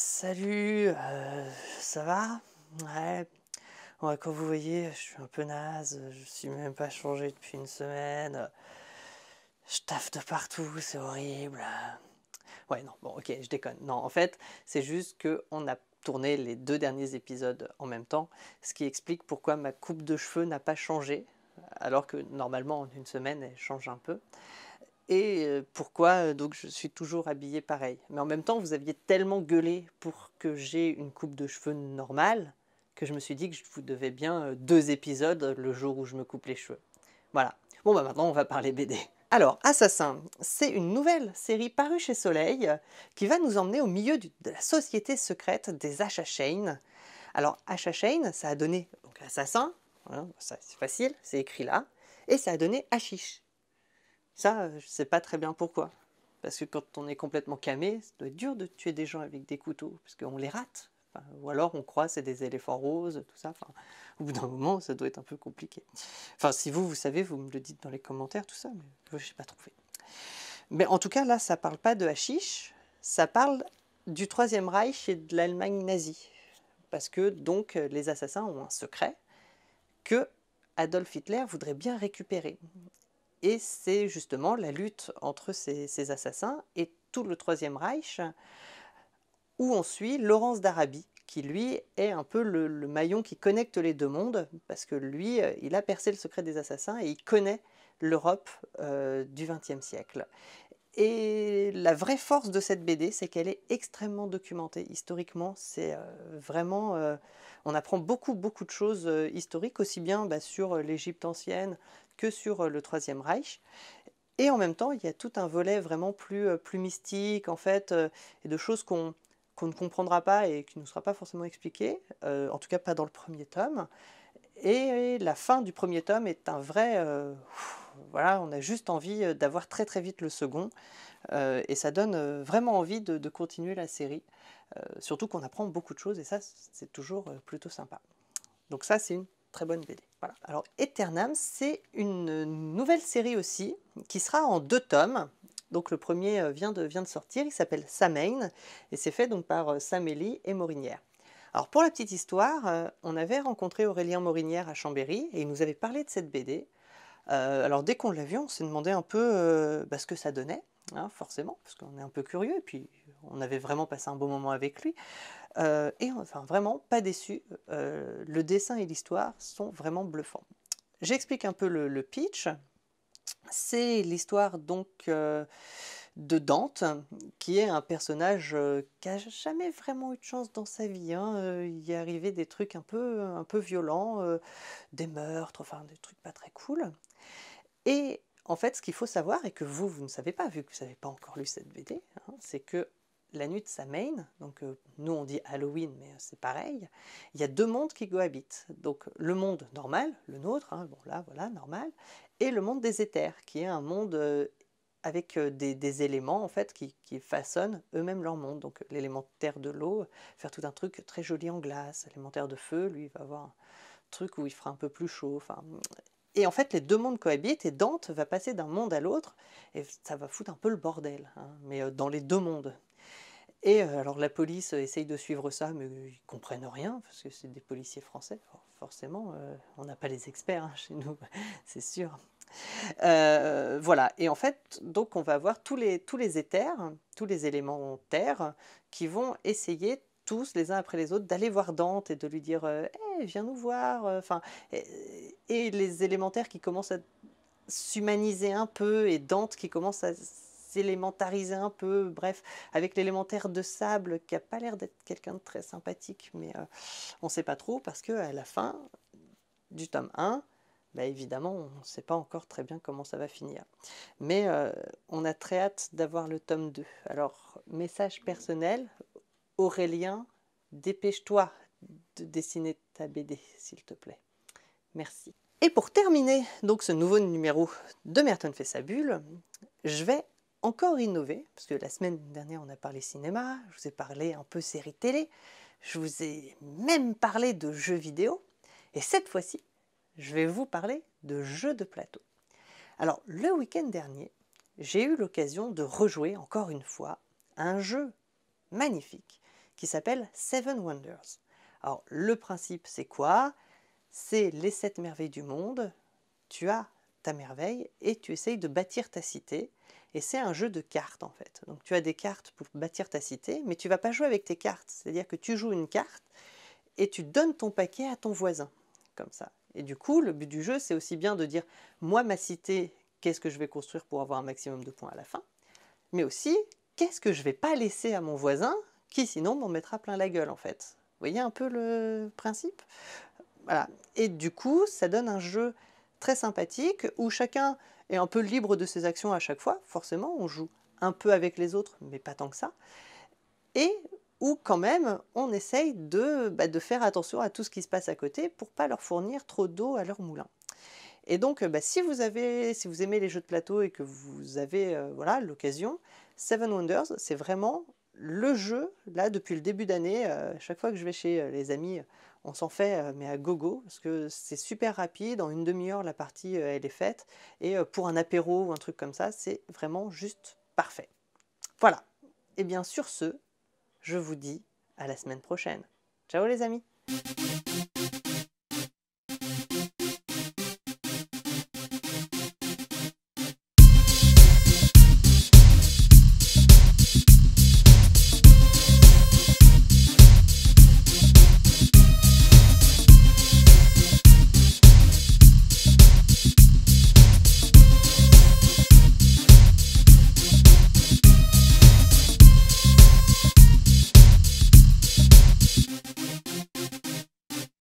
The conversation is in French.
Salut, ça va? Ouais. Ouais, comme vous voyez, je suis un peu naze, je suis même pas changé depuis une semaine. Je taffe de partout, c'est horrible. Ouais, non, bon, ok, je déconne. Non, en fait, c'est juste que on a tourné les 2 derniers épisodes en même temps, ce qui explique pourquoi ma coupe de cheveux n'a pas changé, alors que normalement en une semaine elle change un peu. Et pourquoi donc je suis toujours habillée pareil. Mais en même temps, vous aviez tellement gueulé pour que j'ai une coupe de cheveux normale que je me suis dit que je vous devais bien 2 épisodes le jour où je me coupe les cheveux. Voilà. Bon bah maintenant on va parler BD. Alors, Assassin, c'est une nouvelle série parue chez Soleil qui va nous emmener au milieu de la société secrète des Assassins. Alors, Assassin, ça a donné donc Assassin, voilà, ça c'est facile, c'est écrit là, et ça a donné Hashish. Ça, je sais pas très bien pourquoi. Parce que quand on est complètement camé, ça doit être dur de tuer des gens avec des couteaux, parce qu'on les rate. Enfin, ou alors on croit que c'est des éléphants roses, tout ça. Enfin, au bout d'un moment, ça doit être un peu compliqué. Enfin, si vous savez, vous me le dites dans les commentaires, tout ça, mais je n'ai pas trouvé. Mais en tout cas, là, ça parle pas de hashish, ça parle du Troisième Reich et de l'Allemagne nazie. Parce que, donc, les assassins ont un secret que Adolf Hitler voudrait bien récupérer. Et c'est justement la lutte entre ces assassins et tout le Troisième Reich, où on suit Laurence d'Arabie, qui lui est un peu le maillon qui connecte les deux mondes, parce que lui, il a percé le secret des assassins et il connaît l'Europe du XXe siècle. Et la vraie force de cette BD, c'est qu'elle est extrêmement documentée. Historiquement, c'est vraiment... on apprend beaucoup de choses historiques, aussi bien sur l'Égypte ancienne que sur le Troisième Reich. Et en même temps, il y a tout un volet vraiment plus mystique, en fait, et de choses qu'on ne comprendra pas et qui ne nous sera pas forcément expliquées, en tout cas pas dans le premier tome. Et la fin du premier tome est un vrai... voilà, on a juste envie d'avoir très vite le second, et ça donne vraiment envie de continuer la série, surtout qu'on apprend beaucoup de choses, et ça, c'est toujours plutôt sympa. Donc ça, c'est une très bonne BD. Voilà. Alors, Eternam, c'est une nouvelle série aussi, qui sera en 2 tomes. Donc le premier vient de sortir, il s'appelle Samhain, et c'est fait donc par Samélie et Morinière. Alors pour la petite histoire, on avait rencontré Aurélien Morinière à Chambéry, et il nous avait parlé de cette BD. Alors dès qu'on l'a vu, on s'est demandé un peu ce que ça donnait, hein, forcément, parce qu'on est un peu curieux, et puis on avait vraiment passé un bon moment avec lui. Et enfin vraiment pas déçu, le dessin et l'histoire sont vraiment bluffants. J'explique un peu le pitch. C'est l'histoire donc de Dante, qui est un personnage qui n'a jamais vraiment eu de chance dans sa vie, hein. Il est arrivé des trucs un peu violents, des meurtres, enfin des trucs pas très cool. Et en fait, ce qu'il faut savoir, et que vous ne savez pas, vu que vous n'avez pas encore lu cette BD, hein, c'est que la nuit de Samhain, donc nous on dit Halloween, mais c'est pareil, il y a 2 mondes qui cohabitent. Donc le monde normal, le nôtre, hein, bon là voilà, normal, et le monde des éthers, qui est un monde avec des éléments en fait qui façonnent eux-mêmes leur monde. Donc l'élémentaire de l'eau, faire tout un truc très joli en glace, l'élémentaire de feu, lui, il va avoir un truc où il fera un peu plus chaud, enfin... Et en fait, les 2 mondes cohabitent, et Dante va passer d'un monde à l'autre, et ça va foutre un peu le bordel, hein, mais dans les 2 mondes. Et alors la police essaye de suivre ça, mais ils comprennent rien, parce que c'est des policiers français, forcément, on n'a pas les experts hein, chez nous, c'est sûr. Voilà, et en fait, donc on va avoir tous les éthers, tous les éléments terre, qui vont essayer tous les uns après les autres d'aller voir Dante et de lui dire hey, viens nous voir, enfin, et les élémentaires qui commencent à s'humaniser un peu, et Dante qui commence à s'élémentariser un peu, bref, avec l'élémentaire de sable qui a pas l'air d'être quelqu'un de très sympathique, mais on sait pas trop, parce qu'à la fin du tome 1, bah évidemment, on ne sait pas encore très bien comment ça va finir. Mais on a très hâte d'avoir le tome 2. Alors, message personnel, Aurélien, dépêche-toi de dessiner ta BD, s'il te plaît. Merci. Et pour terminer donc ce nouveau numéro de Merton fait sa bulle, je vais encore innover, parce que la semaine dernière on a parlé cinéma, je vous ai parlé un peu série télé, je vous ai même parlé de jeux vidéo, et cette fois-ci, je vais vous parler de jeux de plateau. Alors, le week-end dernier, j'ai eu l'occasion de rejouer encore une fois à un jeu magnifique qui s'appelle Seven Wonders. Alors le principe c'est quoi? C'est les 7 merveilles du monde, tu as ta merveille et tu essayes de bâtir ta cité. Et c'est un jeu de cartes en fait. Donc tu as des cartes pour bâtir ta cité, mais tu ne vas pas jouer avec tes cartes. C'est-à-dire que tu joues une carte et tu donnes ton paquet à ton voisin, comme ça. Et du coup, le but du jeu, c'est aussi bien de dire, moi, ma cité, qu'est-ce que je vais construire pour avoir un maximum de points à la fin, mais aussi, qu'est-ce que je ne vais pas laisser à mon voisin, qui sinon m'en mettra plein la gueule, en fait. Vous voyez un peu le principe? Voilà. Et du coup, ça donne un jeu très sympathique, où chacun est un peu libre de ses actions à chaque fois, forcément, on joue un peu avec les autres, mais pas tant que ça, et où quand même on essaye de faire attention à tout ce qui se passe à côté pour pas leur fournir trop d'eau à leur moulin. Et donc si vous aimez les jeux de plateau et que vous avez voilà, l'occasion, Seven Wonders, c'est vraiment le jeu, là, depuis le début d'année. Chaque fois que je vais chez les amis, on s'en fait, mais à gogo, parce que c'est super rapide, en une demi-heure, la partie, elle est faite, et pour un apéro ou un truc comme ça, c'est vraiment juste parfait. Voilà. Et bien sur ce, je vous dis à la semaine prochaine. Ciao les amis!